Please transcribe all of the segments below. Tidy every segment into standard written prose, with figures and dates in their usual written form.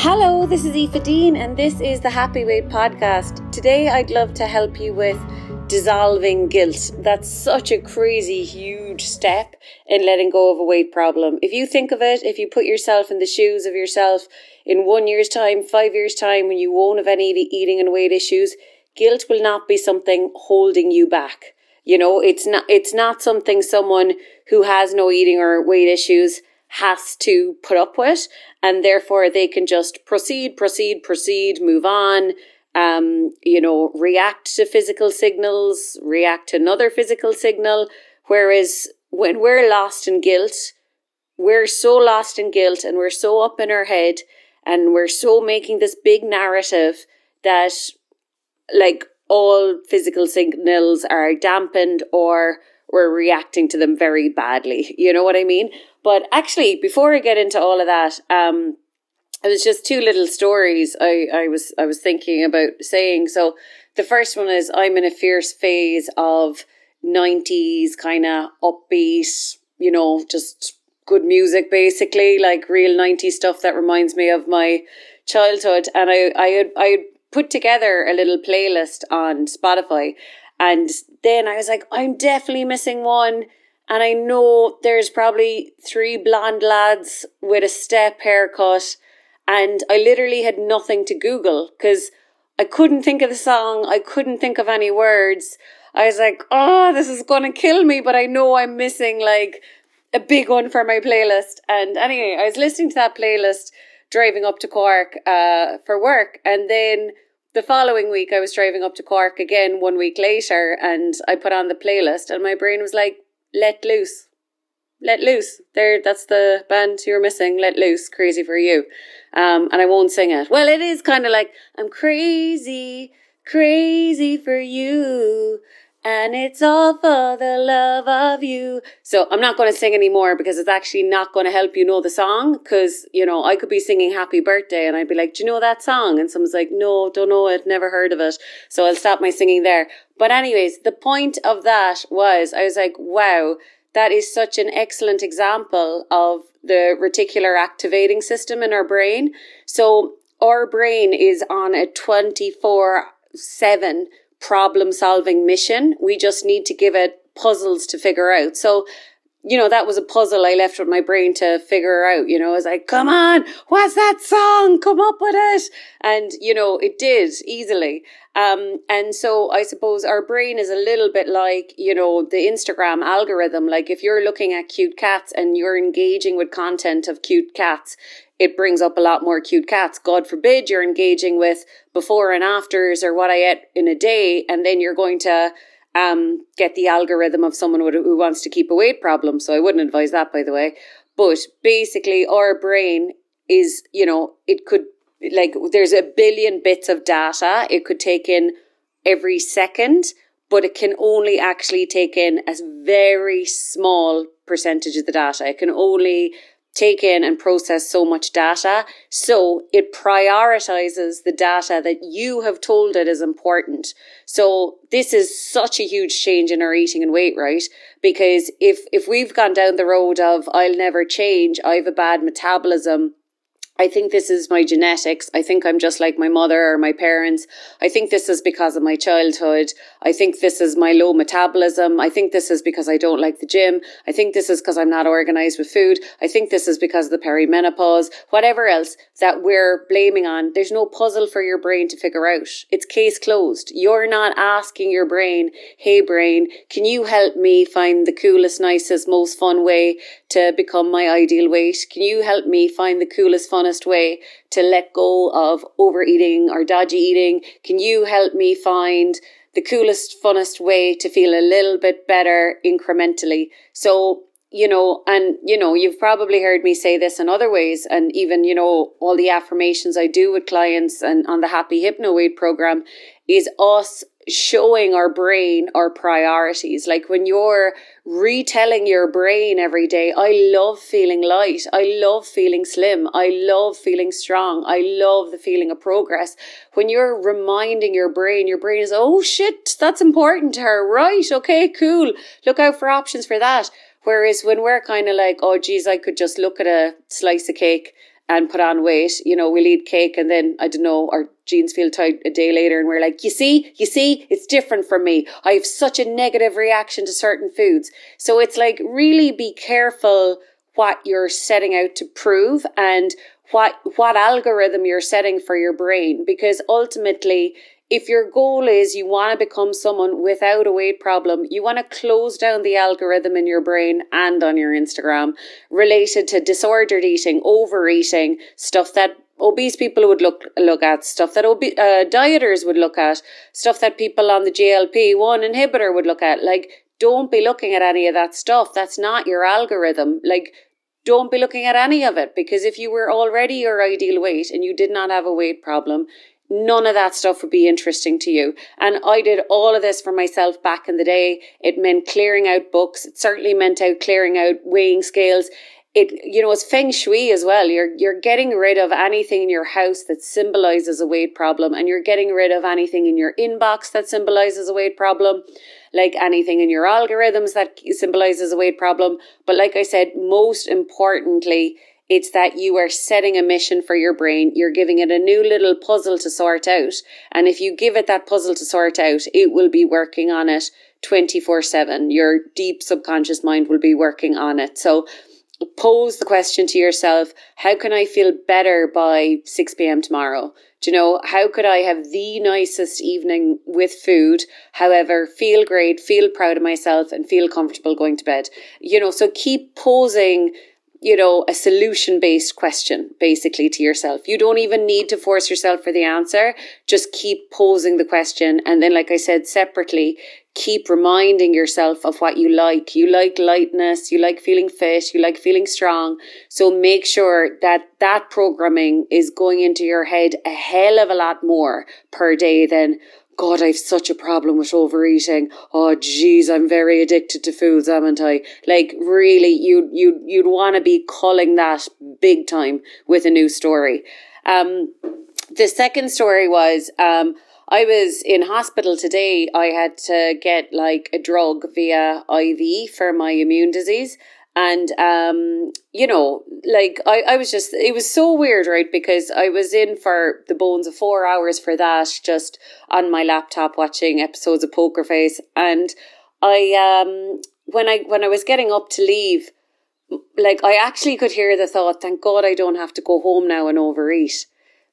Hello, this is Aoife Dean and this is the Happy Weight podcast. Today I'd love to help you with dissolving guilt. That's such a crazy, huge step in letting go of a weight problem. If you think of it, if you put yourself in the shoes of yourself in 1 year's time, 5 years' time, when you won't have any eating and weight issues, guilt will not be something holding you back. You know, it's not something someone who has no eating or weight issues has to put up with, and therefore they can just proceed, move on, react to physical signals, react to another physical signal. Whereas when we're lost in guilt, we're so lost in guilt and we're so up in our head and we're so making this big narrative that like all physical signals are dampened or we're reacting to them very badly. You know what I mean? But actually, before I get into all of that, it was just two little stories I was thinking about saying. So the first one is I'm in a fierce phase of 90s kind of upbeat, just good music basically, like real 90s stuff that reminds me of my childhood. And I had put together a little playlist on Spotify, and then I was like, I'm definitely missing one. And I know there's probably 3 blonde lads with a step haircut. And I literally had nothing to Google because I couldn't think of the song. I couldn't think of any words. I was like, oh, this is going to kill me. But I know I'm missing like a big one for my playlist. And anyway, I was listening to that playlist driving up to Cork for work. And then the following week I was driving up to Cork again 1 week later. And I put on the playlist and my brain was like, Let Loose. There, that's the band you're missing. Let Loose. Crazy for You. And I won't sing it. Well, it is kind of like, I'm crazy for you. And it's all for the love of you. So I'm not going to sing anymore because it's actually not going to help you know the song. Because, I could be singing Happy Birthday and I'd be like, do you know that song? And someone's like, no, don't know it, never heard of it. So I'll stop my singing there. But anyways, the point of that was, I was like, wow, that is such an excellent example of the reticular activating system in our brain. So our brain is on a 24/7 problem-solving mission. We just need to give it puzzles to figure out. So, that was a puzzle I left with my brain to figure out. I was like, come on, what's that song? Come up with it. And, it did easily. And so I suppose our brain is a little bit like, the Instagram algorithm. Like if you're looking at cute cats and you're engaging with content of cute cats, it brings up a lot more cute cats. God forbid you're engaging with before and afters or what I ate in a day, and then you're going to get the algorithm of someone who wants to keep a weight problem. So I wouldn't advise that, by the way. But basically our brain is, it could, like, there's a billion bits of data it could take in every second, but it can only actually take in a very small percentage of the data. It can only take in and process so much data. So it prioritizes the data that you have told it is important. So this is such a huge change in our eating and weight, right? Because if we've gone down the road of I'll never change, I have a bad metabolism, I think this is my genetics. I think I'm just like my mother or my parents. I think this is because of my childhood. I think this is my low metabolism. I think this is because I don't like the gym. I think this is because I'm not organized with food. I think this is because of the perimenopause. Whatever else that we're blaming on, there's no puzzle for your brain to figure out. It's case closed. You're not asking your brain, hey brain, can you help me find the coolest, nicest, most fun way to become my ideal weight? Can you help me find the coolest, funnest way to let go of overeating or dodgy eating? Can you help me find the coolest, funnest way to feel a little bit better incrementally? So, you've probably heard me say this in other ways, and even, all the affirmations I do with clients and on the Happy Hypno Weight program is us showing our brain our priorities. Like when you're retelling your brain every day, I love feeling light, I love feeling slim, I love feeling strong, I love the feeling of progress. When you're reminding your brain is, oh shit, that's important to her, right? Okay, cool, look out for options for that. Whereas when we're kind of like, oh geez, I could just look at a slice of cake and put on weight. You know, we'll eat cake and then, I don't know, our jeans feel tight a day later and we're like, you see, it's different from me. I have such a negative reaction to certain foods. So it's like, really be careful what you're setting out to prove and what algorithm you're setting for your brain, because ultimately, if your goal is you want to become someone without a weight problem, you want to close down the algorithm in your brain and on your Instagram related to disordered eating, overeating, stuff that obese people would look at, stuff that dieters would look at, stuff that people on the GLP-1 inhibitor would look at. Like, don't be looking at any of that stuff. That's not your algorithm. Like, don't be looking at any of it, because if you were already your ideal weight and you did not have a weight problem, none of that stuff would be interesting to you. And I did all of this for myself back in the day. It meant clearing out books. It certainly meant clearing out weighing scales. It's feng shui as well. You're getting rid of anything in your house that symbolizes a weight problem, and you're getting rid of anything in your inbox that symbolizes a weight problem, like anything in your algorithms that symbolizes a weight problem. But like I said, most importantly, it's that you are setting a mission for your brain. You're giving it a new little puzzle to sort out. And if you give it that puzzle to sort out, it will be working on it 24/7. Your deep subconscious mind will be working on it. So pose the question to yourself, how can I feel better by 6 p.m. tomorrow? Do you know, how could I have the nicest evening with food, however, feel great, feel proud of myself, and feel comfortable going to bed? You know, so keep posing, you know, a solution-based question basically to yourself. You don't even need to force yourself for the answer. Just keep posing the question. And then, like I said, separately, keep reminding yourself of what you like. You like lightness, you like feeling fit, you like feeling strong. So make sure that programming is going into your head a hell of a lot more per day than, God, I have such a problem with overeating. Oh, geez, I'm very addicted to foods, haven't I? Like, really, you'd want to be culling that big time with a new story. The second story was, I was in hospital today. I had to get like a drug via IV for my immune disease. And, I was just, it was so weird, right? Because I was in for the bones of 4 hours for that, just on my laptop watching episodes of Poker Face. And when I was getting up to leave, like, I actually could hear the thought, thank God I don't have to go home now and overeat.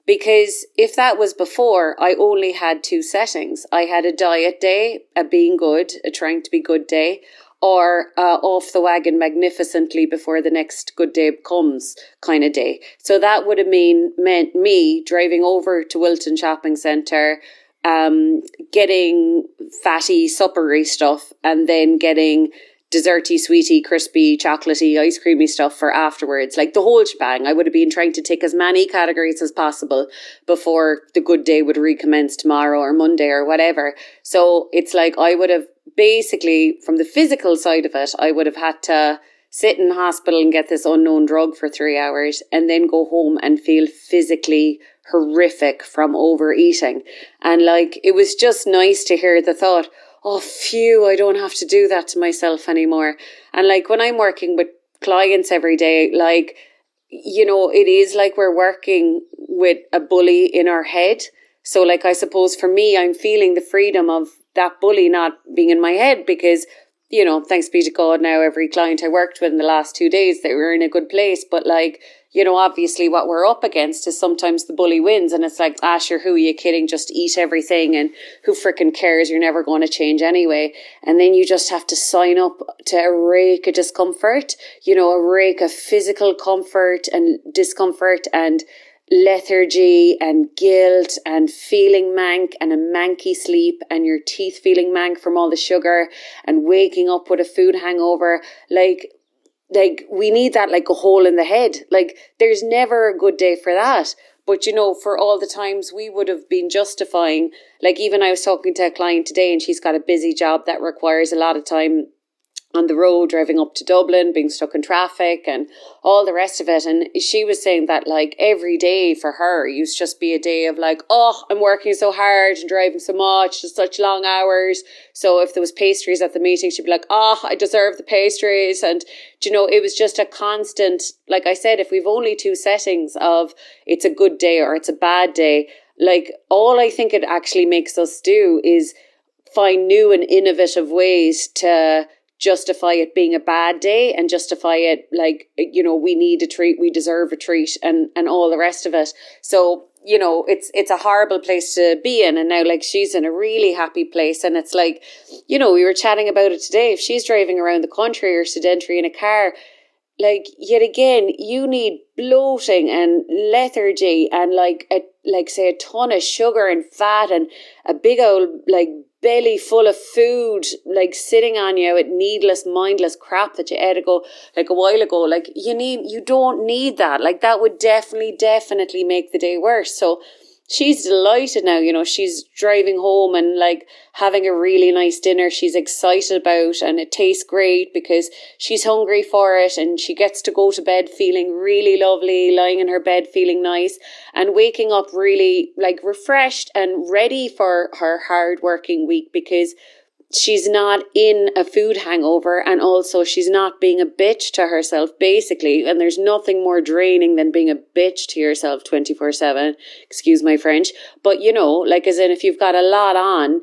Because if that was before, I only had two settings. I had a diet day, a being good, a trying to be good day, or off the wagon magnificently before the next good day comes kind of day. So that would have meant me driving over to Wilton Shopping Centre, getting fatty, suppery stuff, and then getting desserty, sweetie, crispy, chocolatey, ice creamy stuff for afterwards. Like the whole shebang. I would have been trying to tick as many categories as possible before the good day would recommence tomorrow or Monday or whatever. So it's like I would have basically, from the physical side of it, I would have had to sit in hospital and get this unknown drug for 3 hours and then go home and feel physically horrific from overeating. And like, it was just nice to hear the thought, oh, phew, I don't have to do that to myself anymore. And like when I'm working with clients every day, like, you know, it is like we're working with a bully in our head. So like, I suppose for me, I'm feeling the freedom of that bully not being in my head because, you know, thanks be to God now, every client I worked with in the last 2 days, they were in a good place. But like, you know, obviously what we're up against is sometimes the bully wins and it's like, sure, who are you kidding? Just eat everything and who freaking cares? You're never going to change anyway. And then you just have to sign up to a rake of discomfort, you know, a rake of physical comfort and discomfort and lethargy and guilt and feeling mank and a manky sleep and your teeth feeling mank from all the sugar and waking up with a food hangover. Like we need that like a hole in the head. Like there's never a good day for that. But you know, for all the times we would have been justifying, like even I was talking to a client today and she's got a busy job that requires a lot of time on the road driving up to Dublin, being stuck in traffic and all the rest of it. And she was saying that like every day for her used to just be a day of like, oh, I'm working so hard and driving so much, just such long hours. So if there was pastries at the meeting, she'd be like, oh, I deserve the pastries. And, you know, it was just a constant, like I said, if we've only two settings of it's a good day or it's a bad day, like all I think it actually makes us do is find new and innovative ways to justify it being a bad day and justify it like, you know, we need a treat, we deserve a treat and all the rest of it. So, you know, it's a horrible place to be in. And now like she's in a really happy place. And it's like, you know, we were chatting about it today. If she's driving around the country or sedentary in a car, like yet again, you need bloating and lethargy and like say a ton of sugar and fat and a big old like belly full of food like sitting on you with needless, mindless crap that you ate like a while ago. Like you don't need that. Like that would definitely make the day worse. So she's delighted now, you know, she's driving home and like having a really nice dinner she's excited about, and it tastes great because she's hungry for it, and she gets to go to bed feeling really lovely, lying in her bed feeling nice and waking up really like refreshed and ready for her hard working week because she's not in a food hangover, and also she's not being a bitch to herself basically. And there's nothing more draining than being a bitch to yourself 24/7, excuse my French, but you know, like as in if you've got a lot on,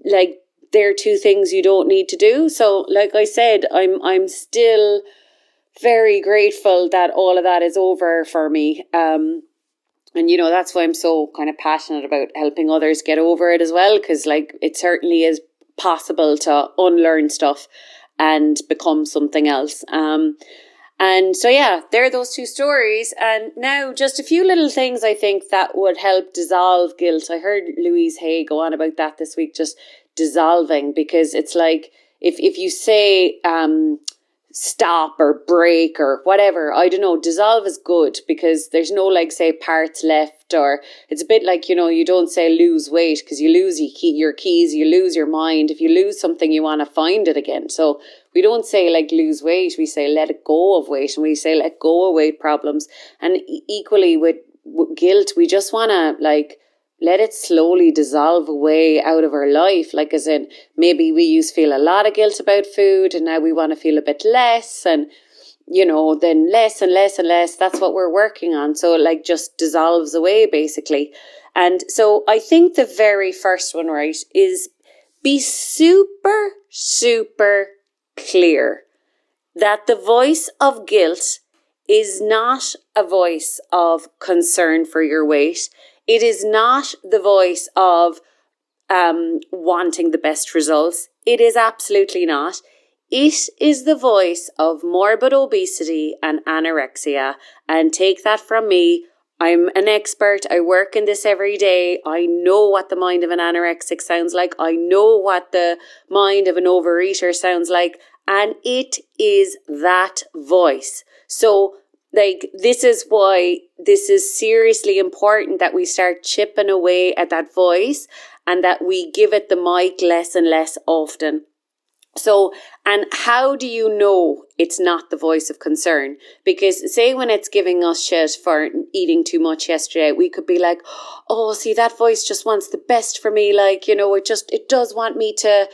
like there are two things you don't need to do. So like I said, I'm still very grateful that all of that is over for me. And you know, that's why I'm so kind of passionate about helping others get over it as well, because like it certainly is possible to unlearn stuff and become something else. And so yeah, there are those two stories. And now just a few little things I think that would help dissolve guilt. I heard Louise Hay go on about that this week, just dissolving, because it's like if you say stop or break or whatever, I don't know, dissolve is good because there's no like say parts left, or it's a bit like, you know, you don't say lose weight because you lose your keys, you lose your mind. If you lose something, you want to find it again. So we don't say like lose weight, we say let it go of weight, and we say let go of weight problems. And equally with guilt, we just want to like let it slowly dissolve away out of our life. Like as in, maybe we used to feel a lot of guilt about food and now we want to feel a bit less, and you know, then less and less and less. That's what we're working on. So it like just dissolves away basically. And so I think the very first one, right, is be super, super clear that the voice of guilt is not a voice of concern for your weight. It is not the voice of wanting the best results. It is absolutely not. It is the voice of morbid obesity and anorexia. And take that from me, I'm an expert. I work in this every day. I know what the mind of an anorexic sounds like. I know what the mind of an overeater sounds like. And it is that voice. So like, this is why this is seriously important that we start chipping away at that voice and that we give it the mic less and less often. So, and how do you know it's not the voice of concern? Because say when it's giving us shit for eating too much yesterday, we could be like, oh, see, that voice just wants the best for me. Like, you know, it does want me to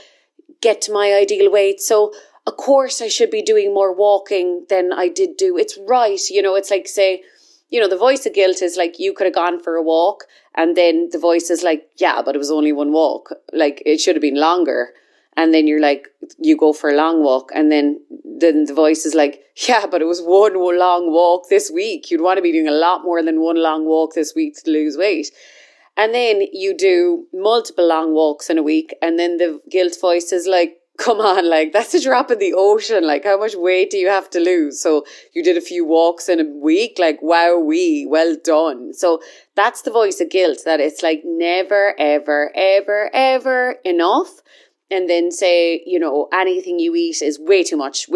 get to my ideal weight. So of course I should be doing more walking than I did do. It's right. You know, it's like, say, you know, the voice of guilt is like, you could have gone for a walk. And then the voice is like, yeah, but it was only one walk. Like it should have been longer. And then you're like, you go for a long walk. And then the voice is like, yeah, but it was one long walk this week. You'd want to be doing a lot more than one long walk this week to lose weight. And then you do multiple long walks in a week. And then the guilt voice is like, come on, like that's a drop in the ocean. Like how much weight do you have to lose? So you did a few walks in a week, like wowee, well done. So that's the voice of guilt, that it's like never, ever, ever, ever enough. And then say, you know, anything you eat is way too much,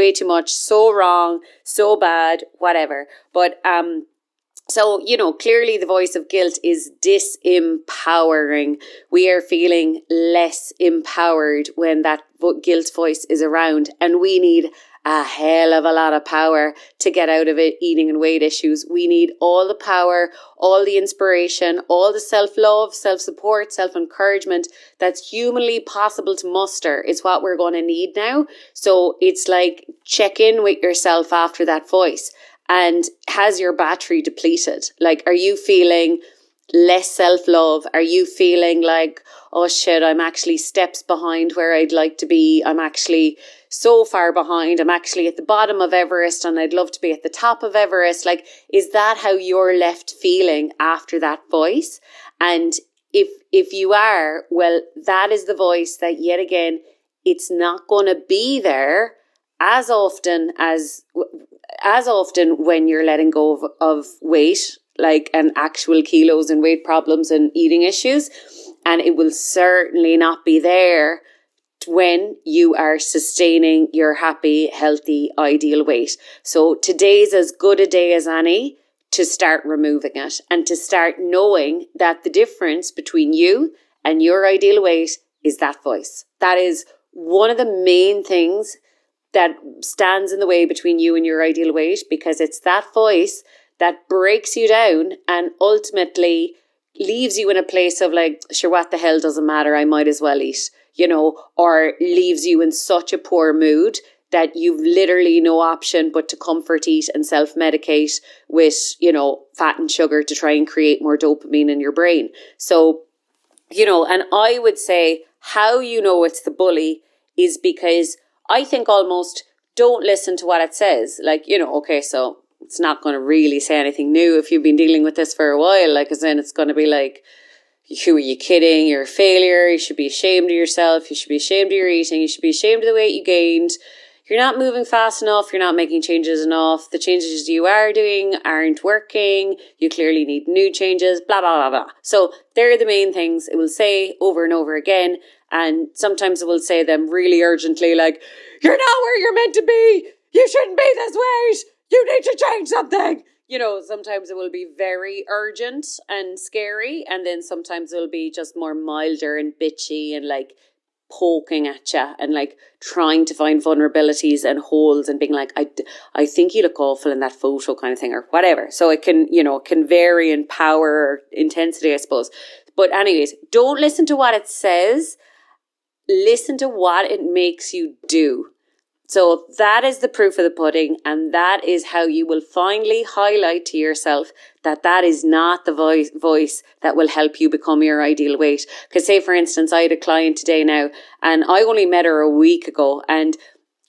so wrong, so bad, whatever. But So, clearly the voice of guilt is disempowering. We are feeling less empowered when that guilt voice is around, and we need a hell of a lot of power to get out of it, eating and weight issues. We need all the power, all the inspiration, all the self-love, self-support, self-encouragement that's humanly possible to muster is what we're going to need now. So it's like, check in with yourself after that voice. And has your battery depleted? Like, are you feeling less self-love? Are you feeling like, oh shit, I'm actually steps behind where I'd like to be. I'm actually so far behind. I'm actually at the bottom of Everest and I'd love to be at the top of Everest. Like, is that how you're left feeling after that voice? And if you are, well, that is the voice that, yet again, it's not going to be there as often when you're letting go of weight, like, and actual kilos and weight problems and eating issues. And it will certainly not be there when you are sustaining your happy, healthy, ideal weight. So today's as good a day as any to start removing it and to start knowing that the difference between you and your ideal weight is that voice. That is one of the main things that stands in the way between you and your ideal weight, because it's that voice that breaks you down and ultimately leaves you in a place of like, sure, what the hell, doesn't matter, I might as well eat, or leaves you in such a poor mood that you've literally no option but to comfort eat and self-medicate with, fat and sugar to try and create more dopamine in your brain. So, and I would say how it's the bully is because I think almost don't listen to what it says. Like, okay, so it's not going to really say anything new if you've been dealing with this for a while. Like, as in, it's going to be like, who are you kidding? You're a failure. You should be ashamed of yourself. You should be ashamed of your eating. You should be ashamed of the weight you gained. You're not moving fast enough. You're not making changes enough. The changes you are doing aren't working. You clearly need new changes, blah, blah, blah, blah. So they're the main things it will say over and over again. And sometimes it will say them really urgently, like, you're not where you're meant to be. You shouldn't be this weight. You need to change something. Sometimes it will be very urgent and scary. And then sometimes it will be just more milder and bitchy and like poking at you and like trying to find vulnerabilities and holes and being like, I think you look awful in that photo kind of thing or whatever. So it can, it can vary in power or intensity, I suppose. But anyways, don't listen to what it says. Listen to what it makes you do. So that is the proof of the pudding, and that is how you will finally highlight to yourself that that is not the voice that will help you become your ideal weight. Because say, for instance, I had a client today now, and I only met her a week ago, and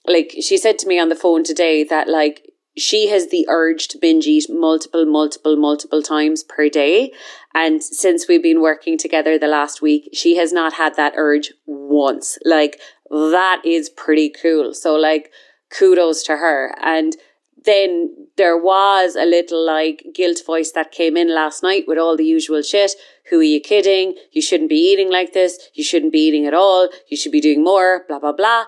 like she said to me on the phone today that like she has the urge to binge eat multiple times per day. And since we've been working together the last week, she has not had that urge once. Like, that is pretty cool. So like, kudos to her. And then there was a little like guilt voice that came in last night with all the usual shit. Who are you kidding? You shouldn't be eating like this. You shouldn't be eating at all. You should be doing more, blah, blah, blah.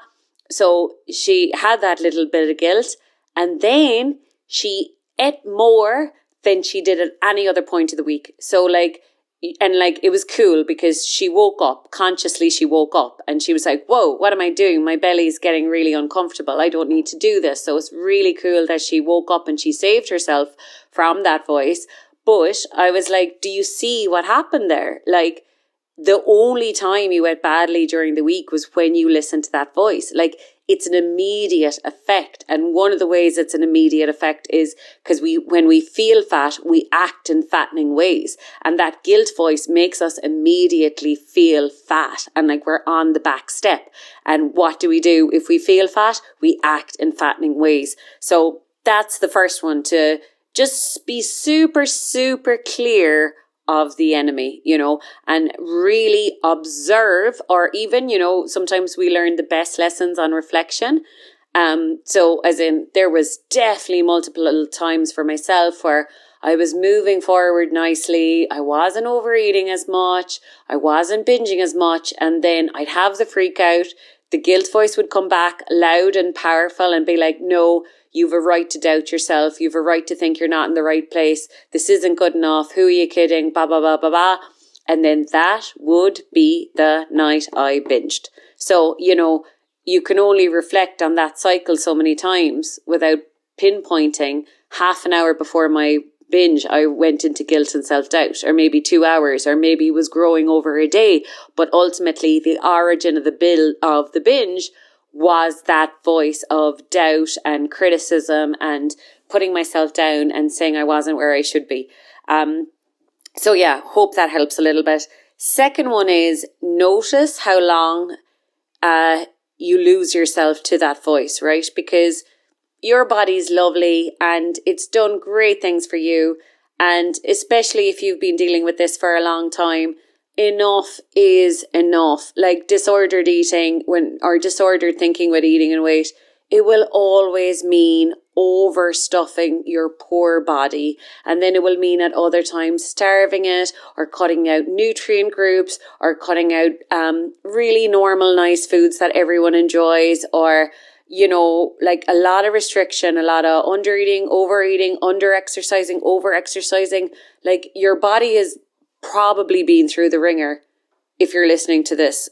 So she had that little bit of guilt. And then she ate more than she did at any other point of the week. So like, and like, it was cool because she woke up, consciously she woke up and she was like, whoa, what am I doing? My belly's getting really uncomfortable. I don't need to do this. So it's really cool that she woke up and she saved herself from that voice. But I was like, do you see what happened there? Like, the only time you ate badly during the week was when you listened to that voice. Like, it's an immediate effect. And one of the ways it's an immediate effect is because when we feel fat, we act in fattening ways. And that guilt voice makes us immediately feel fat and like we're on the back step. And what do if we feel fat? We act in fattening ways. So that's the first one, to just be super, super clear of the enemy, and really observe, or even, sometimes we learn the best lessons on reflection. So as in, there was definitely multiple times for myself where I was moving forward nicely. I wasn't overeating as much. I wasn't binging as much. And then I'd have the freak out. the guilt voice would come back loud and powerful and be like, no, you've a right to doubt yourself. You've a right to think you're not in the right place. This isn't good enough. Who are you kidding? Blah, blah, blah, blah, blah. And then that would be the night I binged. So, you can only reflect on that cycle so many times without pinpointing half an hour before my binge, I went into guilt and self-doubt, or maybe 2 hours, or maybe was growing over a day. But ultimately, the origin of the binge was that voice of doubt and criticism and putting myself down and saying I wasn't where I should be. So yeah, hope that helps a little bit. Second one is notice how long you lose yourself to that voice, right? Because your body's lovely and it's done great things for you. And especially if you've been dealing with this for a long time, enough is enough. Like disordered eating or disordered thinking with eating and weight, it will always mean overstuffing your poor body. And then it will mean at other times starving it or cutting out nutrient groups or cutting out really normal, nice foods that everyone enjoys, or like a lot of restriction, a lot of undereating, overeating, under-exercising, over-exercising. Like your body has probably been through the ringer if you're listening to this.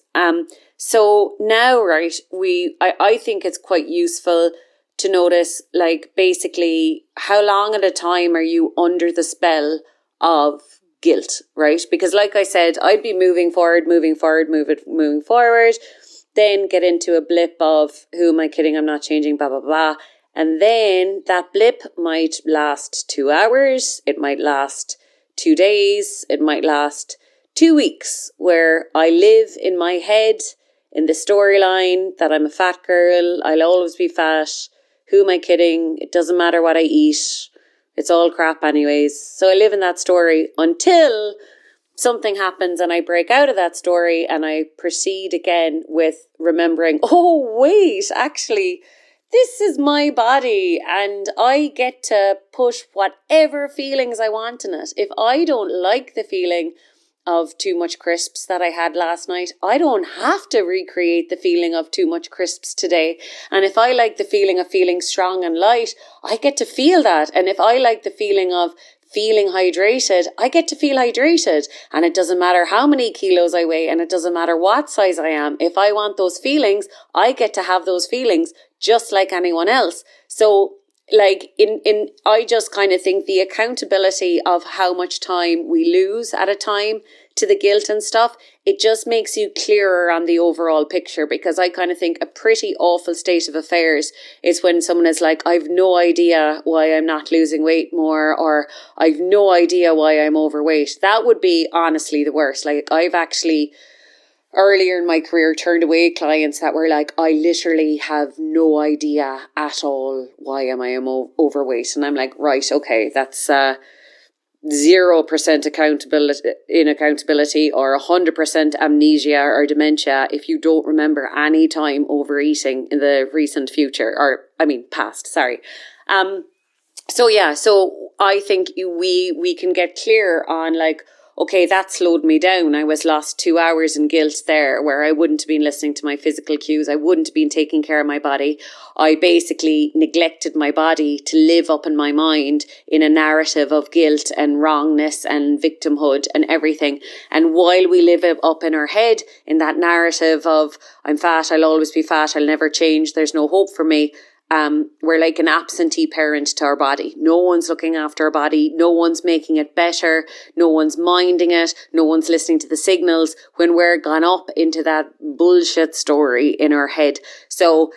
So now, right, I think it's quite useful to notice, like, basically how long at a time are you under the spell of guilt, right? Because like I said, I'd be moving forward, then get into a blip of, who am I kidding? I'm not changing, blah, blah, blah. And then that blip might last 2 hours. It might last 2 days. It might last 2 weeks, where I live in my head in the storyline that I'm a fat girl. I'll always be fat. Who am I kidding? It doesn't matter what I eat. It's all crap anyways. So I live in that story until something happens and I break out of that story and I proceed again with remembering, oh wait, actually, this is my body and I get to push whatever feelings I want in it. If I don't like the feeling of too much crisps that I had last night, I don't have to recreate the feeling of too much crisps today. And if I like the feeling of feeling strong and light, I get to feel that. And if I like the feeling of feeling hydrated, I get to feel hydrated. And it doesn't matter how many kilos I weigh and it doesn't matter what size I am. If I want those feelings, I get to have those feelings just like anyone else. So like I just kind of think the accountability of how much time we lose at a time to the guilt and stuff, it just makes you clearer on the overall picture. Because I kind of think a pretty awful state of affairs is when someone is like, I've no idea why I'm not losing weight more, or I've no idea why I'm overweight. That would be honestly the worst. Like I've actually earlier in my career turned away clients that were like, I literally have no idea at all why I am overweight. And I'm like, right, okay, that's 0% accountability or 100% amnesia or dementia if you don't remember any time overeating in the recent future, or past, sorry. So I think we can get clear on like, okay, that slowed me down. I was lost 2 hours in guilt there, where I wouldn't have been listening to my physical cues. I wouldn't have been taking care of my body. I basically neglected my body to live up in my mind in a narrative of guilt and wrongness and victimhood and everything. And while we live up in our head in that narrative of, I'm fat, I'll always be fat, I'll never change, there's no hope for me, we're like an absentee parent to our body. No one's looking after our body. No one's making it better. No one's minding it. No one's listening to the signals when we're gone up into that bullshit story in our head. So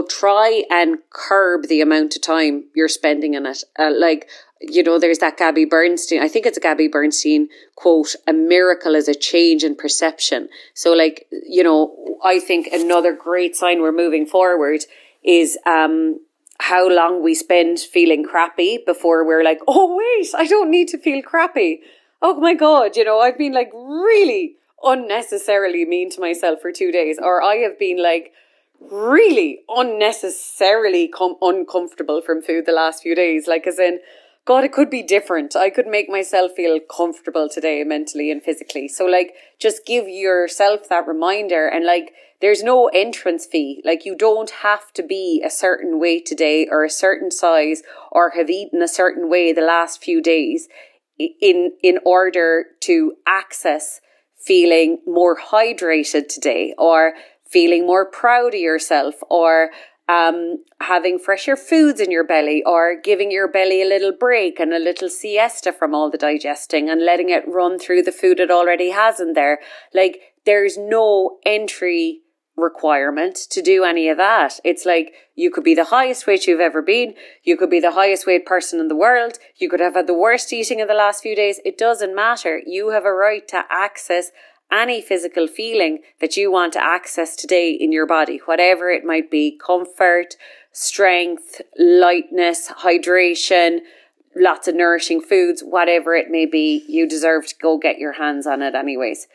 try and curb the amount of time you're spending in it. There's that Gabby Bernstein, I think it's a Gabby Bernstein quote, a miracle is a change in perception. So I think another great sign we're moving forward is how long we spend feeling crappy before we're like, oh wait, I don't need to feel crappy. Oh my God, I've been like really unnecessarily mean to myself for 2 days, or I have been like really unnecessarily uncomfortable from food the last few days. Like as in, God, it could be different. I could make myself feel comfortable today mentally and physically. So like just give yourself that reminder, and like there's no entrance fee. Like, you don't have to be a certain weight today or a certain size or have eaten a certain way the last few days in order to access feeling more hydrated today, or feeling more proud of yourself, or having fresher foods in your belly, or giving your belly a little break and a little siesta from all the digesting and letting it run through the food it already has in there. Like, there's no entry requirement to do any of that. It's like, you could be the highest weight you've ever been, you could be the highest weight person in the world, you could have had the worst eating in the last few days. It doesn't matter. You have a right to access any physical feeling that you want to access today in your body, whatever it might be: comfort, strength, lightness, hydration, lots of nourishing foods, whatever it may be. You deserve to go get your hands on it anyways.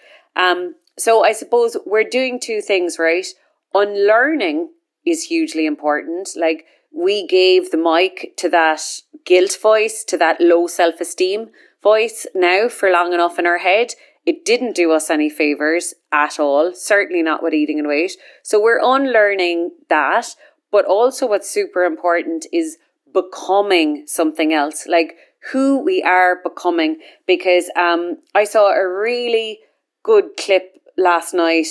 So I suppose we're doing two things, right? Unlearning is hugely important. Like, we gave the mic to that guilt voice, to that low self-esteem voice now for long enough in our head. It didn't do us any favours at all, certainly not with eating and weight. So we're unlearning that. But also what's super important is becoming something else, like who we are becoming. Because I saw a really good clip last night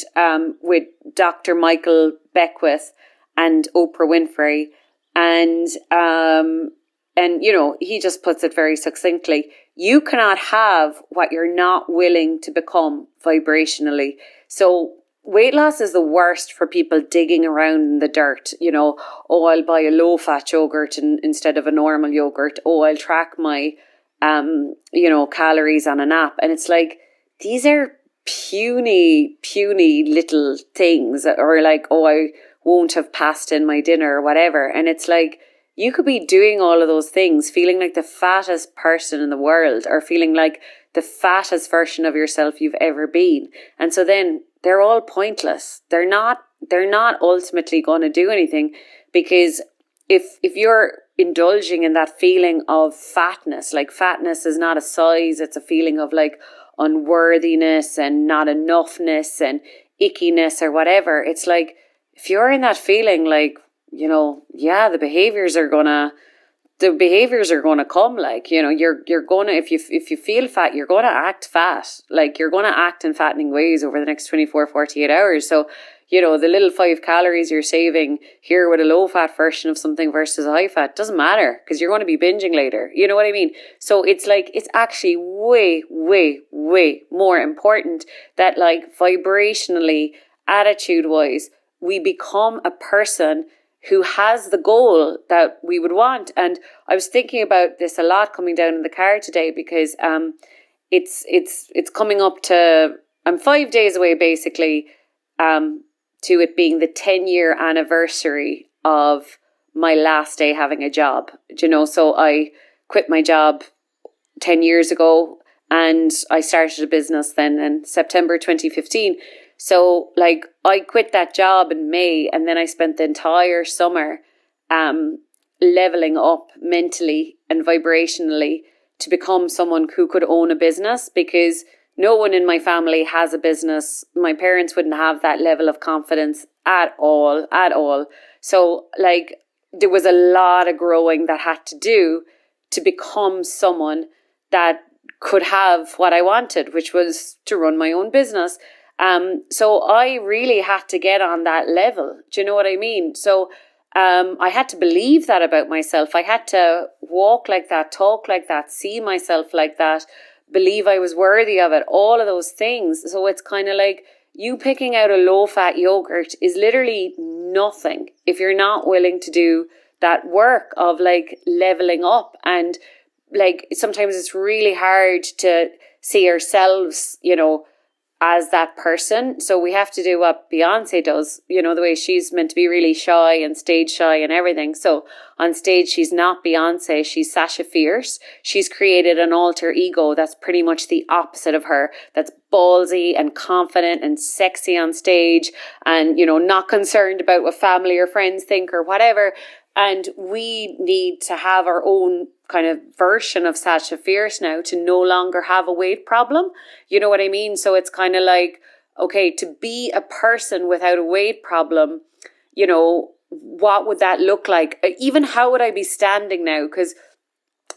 with Dr. Michael Beckwith and Oprah Winfrey. And you know, he just puts it very succinctly. You cannot have what you're not willing to become vibrationally. So weight loss is the worst for people digging around in the dirt. You know, oh, I'll buy a low-fat yogurt instead of a normal yogurt. Oh, I'll track my, you know, calories on an app. And it's like, these are puny little things. Or like, oh, I won't have pasta in my dinner or whatever. And it's like, you could be doing all of those things, feeling like the fattest person in the world, or feeling like the fattest version of yourself you've ever been. And so then they're all pointless. They're not ultimately going to do anything, because if you're indulging in that feeling of fatness, like fatness is not a size, it's a feeling of like unworthiness and not enoughness and ickiness or whatever. It's like, if you're in that feeling, like, you know, yeah, the behaviours are gonna come. Like, you know, you're gonna, if you feel fat, you're gonna act fat. Like, you're gonna act in fattening ways over the next 48 hours. So, you know, the little 5 calories you're saving here with a low fat version of something versus a high fat doesn't matter, because you're going to be binging later. You know what I mean? So it's like, it's actually way more important that, like, vibrationally, attitude wise, we become a person who has the goal that we would want. And I was thinking about this a lot coming down in the car today, because it's coming up to, I'm 5 days away basically to it being the 10-year anniversary of my last day having a job. Do you know, so I quit my job 10 years ago, and I started a business then in September 2015. So, like, I quit that job in May, and then I spent the entire summer leveling up mentally and vibrationally to become someone who could own a business, because no one in my family has a business. My parents wouldn't have that level of confidence at all. So, like, there was a lot of growing that had to do to become someone that could have what I wanted, which was to run my own business. So I really had to get on that level. Do you know what I mean? So I had to believe that about myself. I had to walk like that, talk like that, see myself like that, believe I was worthy of it, all of those things. So it's kind of like, you picking out a low-fat yogurt is literally nothing if you're not willing to do that work of, like, leveling up. And, like, sometimes it's really hard to see ourselves, you know, as that person. So we have to do what Beyonce does, you know, the way she's meant to be really shy and stage shy and everything. So on stage, she's not Beyonce, she's Sasha Fierce. She's created an alter ego that's pretty much the opposite of her, that's ballsy and confident and sexy on stage, and, you know, not concerned about what family or friends think or whatever. And we need to have our own kind of version of Sasha Fierce now, to no longer have a weight problem. You know what I mean? So it's kind of like, okay, to be a person without a weight problem, you know, what would that look like? Even how would I be standing now? Because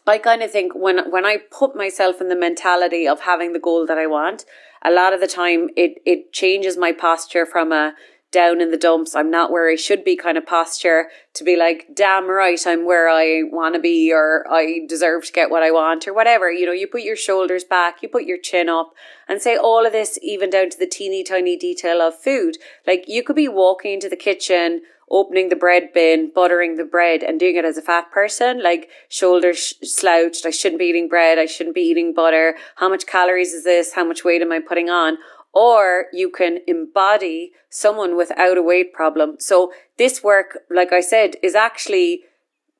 I kind of think when I put myself in the mentality of having the goal that I want, a lot of the time it changes my posture from a down in the dumps, I'm not where I should be kind of posture, to be like, damn right, I'm where I want to be, or I deserve to get what I want, or whatever. You know, you put your shoulders back, you put your chin up, and say all of this even down to the teeny tiny detail of food. Like, you could be walking into the kitchen, opening the bread bin, buttering the bread, and doing it as a fat person, like shoulders slouched, I shouldn't be eating bread, I shouldn't be eating butter, how much calories is this, how much weight am I putting on? Or you can embody someone without a weight problem. So this work, like I said, is actually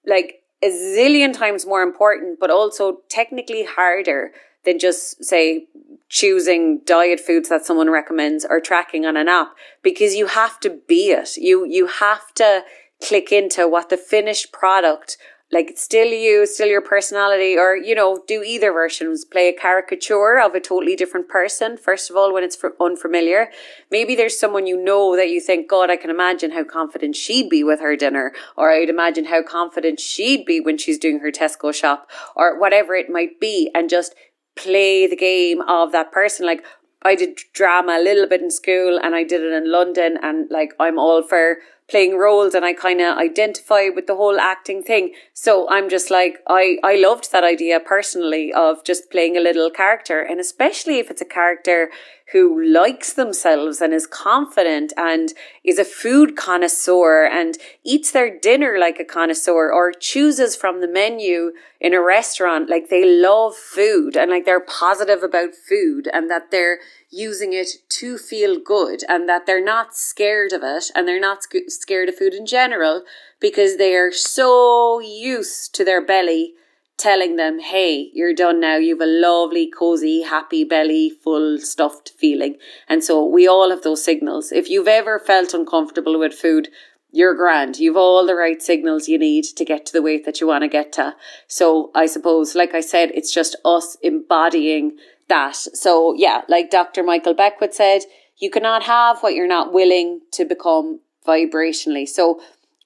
like a zillion times more important, but also technically harder than just, say, choosing diet foods that someone recommends or tracking on an app, because you have to be it. You have to click into what the finished product, like still you, still your personality, or, you know, do either versions, play a caricature of a totally different person. First of all, when it's unfamiliar, maybe there's someone you know that you think, God, I can imagine how confident she'd be with her dinner, or I'd imagine how confident she'd be when she's doing her Tesco shop, or whatever it might be, and just play the game of that person. Like, I did drama a little bit in school, and I did it in London, and like, I'm all for playing roles, and I kind of identify with the whole acting thing. So I'm just like, I loved that idea personally of just playing a little character, and especially if it's a character who likes themselves and is confident and is a food connoisseur and eats their dinner like a connoisseur, or chooses from the menu in a restaurant. Like, they love food, and like, they're positive about food, and that they're using it to feel good, and that they're not scared of it, and they're not scared of food in general, because they are so used to their belly telling them, hey, you're done now. You have a lovely, cozy, happy belly, full stuffed feeling. And so we all have those signals. If you've ever felt uncomfortable with food, you're grand. You've all the right signals you need to get to the weight that you want to get to. So I suppose, like I said, it's just us embodying that. So yeah, like Dr. Michael Beckwith said, you cannot have what you're not willing to become vibrationally. So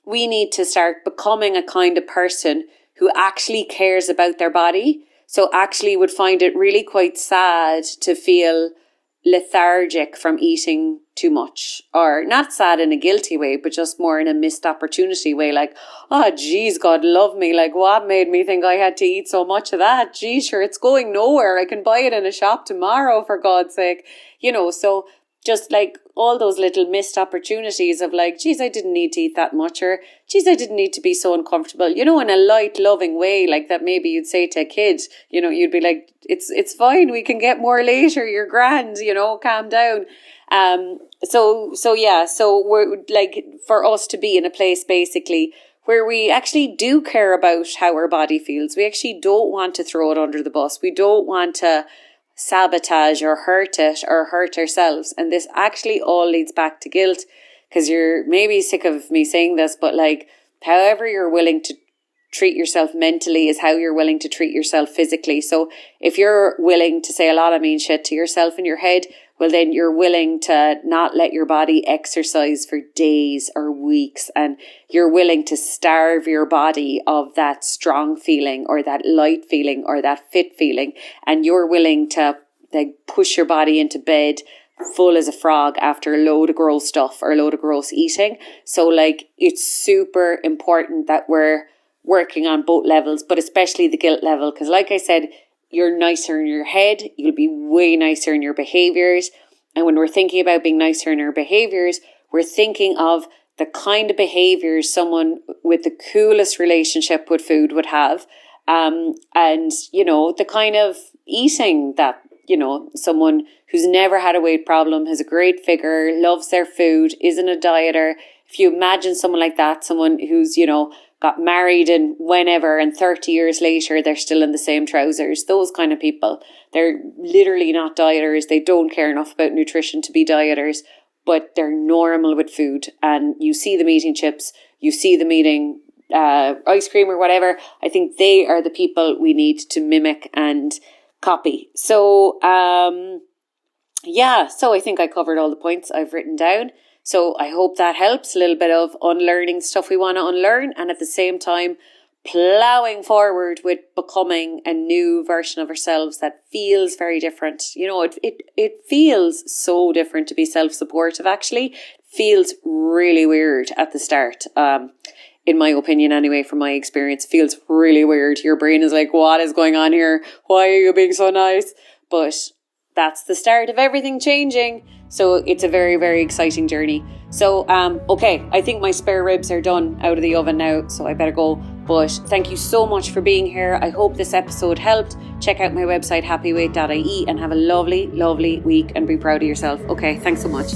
we need to start becoming a kind of person who actually cares about their body. So actually would find it really quite sad to feel lethargic from eating too much, or not sad in a guilty way, but just more in a missed opportunity way. Like, oh geez, God love me. Like, what made me think I had to eat so much of that? Geez, sure, it's going nowhere. I can buy it in a shop tomorrow, for God's sake. You know, so just like all those little missed opportunities of like, geez, I didn't need to eat that much, or geez, I didn't need to be so uncomfortable, you know, in a light, loving way, like that maybe you'd say to a kid, you know, you'd be like, it's fine, we can get more later, you're grand, you know, calm down. So we're like, for us to be in a place basically where we actually do care about how our body feels. We actually don't want to throw it under the bus. We don't want to sabotage or hurt it or hurt ourselves. And this actually all leads back to guilt, because you're maybe sick of me saying this, but like, however you're willing to treat yourself mentally is how you're willing to treat yourself physically. So if you're willing to say a lot of mean shit to yourself in your head, well, then you're willing to not let your body exercise for days or weeks, and you're willing to starve your body of that strong feeling or that light feeling or that fit feeling, and you're willing to like push your body into bed full as a frog after a load of gross stuff or a load of gross eating. So like, it's super important that we're working on both levels, but especially the guilt level, because like I said, you're nicer in your head, you'll be way nicer in your behaviours. And when we're thinking about being nicer in our behaviours, we're thinking of the kind of behaviours someone with the coolest relationship with food would have. And, you know, the kind of eating that, you know, someone who's never had a weight problem, has a great figure, loves their food, isn't a dieter. If you imagine someone like that, someone who's, you know, got married and whenever, and 30 years later, they're still in the same trousers. Those kind of people, they're literally not dieters. They don't care enough about nutrition to be dieters, but they're normal with food. And you see them eating chips, you see them eating ice cream or whatever. I think they are the people we need to mimic and copy. So, yeah, so I think I covered all the points I've written down. So I hope that helps. A little bit of unlearning stuff we want to unlearn, and at the same time, ploughing forward with becoming a new version of ourselves that feels very different. You know, it feels so different to be self-supportive, actually. It feels really weird at the start. In my opinion anyway, from my experience, feels really weird. Your brain is like, what is going on here? Why are you being so nice? But that's the start of everything changing. So it's a very, very exciting journey. So, okay, I think my spare ribs are done out of the oven now, so I better go. But thank you so much for being here. I hope this episode helped. Check out my website, happyweight.ie, and have a lovely, lovely week and be proud of yourself. Okay, thanks so much.